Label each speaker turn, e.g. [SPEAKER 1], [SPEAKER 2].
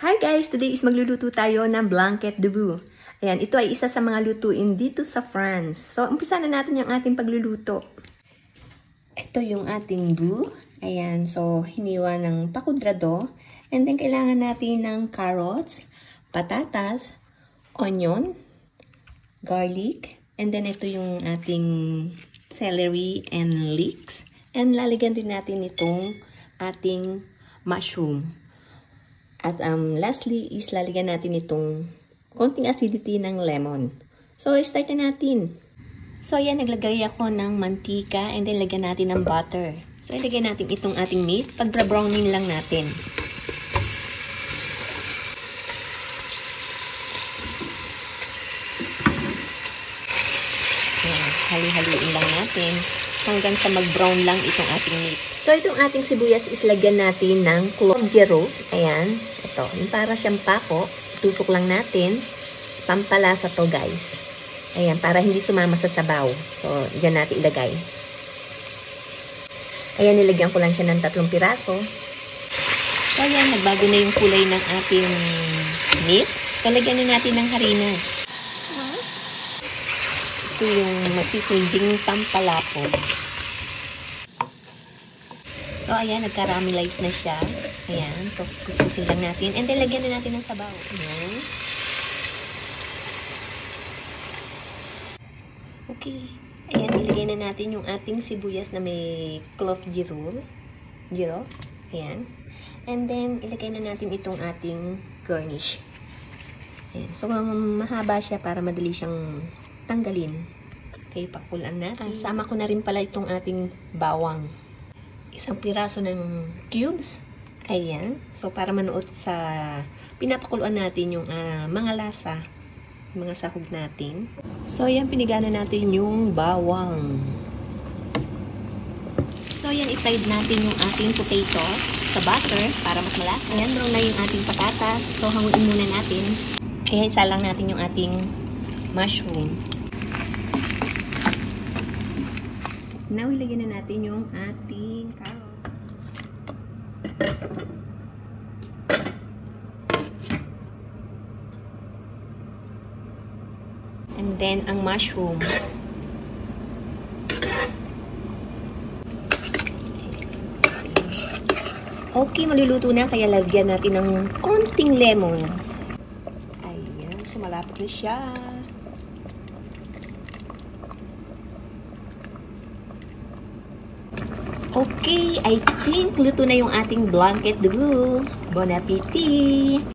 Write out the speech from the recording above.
[SPEAKER 1] Hi guys! Today is magluluto tayo ng blanquette de veau. Ayan, ito ay isa sa mga lutuin dito sa France. So, umpisa na natin yung ating pagluluto. Ito yung ating veau. Ayan, so hiniwa ng pakudrado. And then, kailangan natin ng carrots, patatas, onion, garlic, and then ito yung ating celery and leeks. And lalagyan din natin itong ating mushroom. At lastly is lalagyan natin itong konting acidity ng lemon. So, start na natin. So, ayan, naglagay ako ng mantika and then lagyan natin ng butter. So, ilagay natin itong ating meat. Pag-browning lang natin. Ayan, hali-haliin lang natin hanggang sa mag-brown lang itong ating meat. So, itong ating sibuyas is lagyan natin ng clove de rose. Ayan, ito. Yung para siyang pako. Tusok lang natin. Pampalasa to, guys. Ayan, para hindi sumama sa sabaw. So, dyan natin ilagay. Ayan, nilagyan ko lang siya ng 3 piraso. So, ayan, nagbago na yung kulay ng ating meat. So, lagyan na natin ng harina. Ito yung magsisilbing pampalapot. So, ayan, nagka-caramelize na siya. Ayan, so, kuskusin lang natin. And then, lagyan na natin ng sabaw. Ayan. Okay. Ayan, ilagay na natin yung ating sibuyas na may clove de rose. Ayan. And then, ilagay na natin itong ating garnish. Ayan. So, mahaba siya para madali siyang tanggalin. Okay, pakulan natin. Sama ko na rin pala itong ating bawang. 1 piraso ng cubes. Ayan. So, para manuot sa pinapakuluan natin yung mga lasa, mga sahog natin. So, ayan, pinigana natin yung bawang. So, ayan, i-fried natin yung ating potato sa butter para mas malasa. Ayan, brown na yung ating patatas. So, hanguin muna natin. Ayan, isa lang natin yung ating mushroom. Now, ilagyan na natin yung ating carrot. And then, ang mushroom. Okay, maluluto na. Kaya lagyan natin ng konting lemon. Ayan, sumalapot na siya. Okay, I think luto na yung ating blanquette de veau. Bon appetit!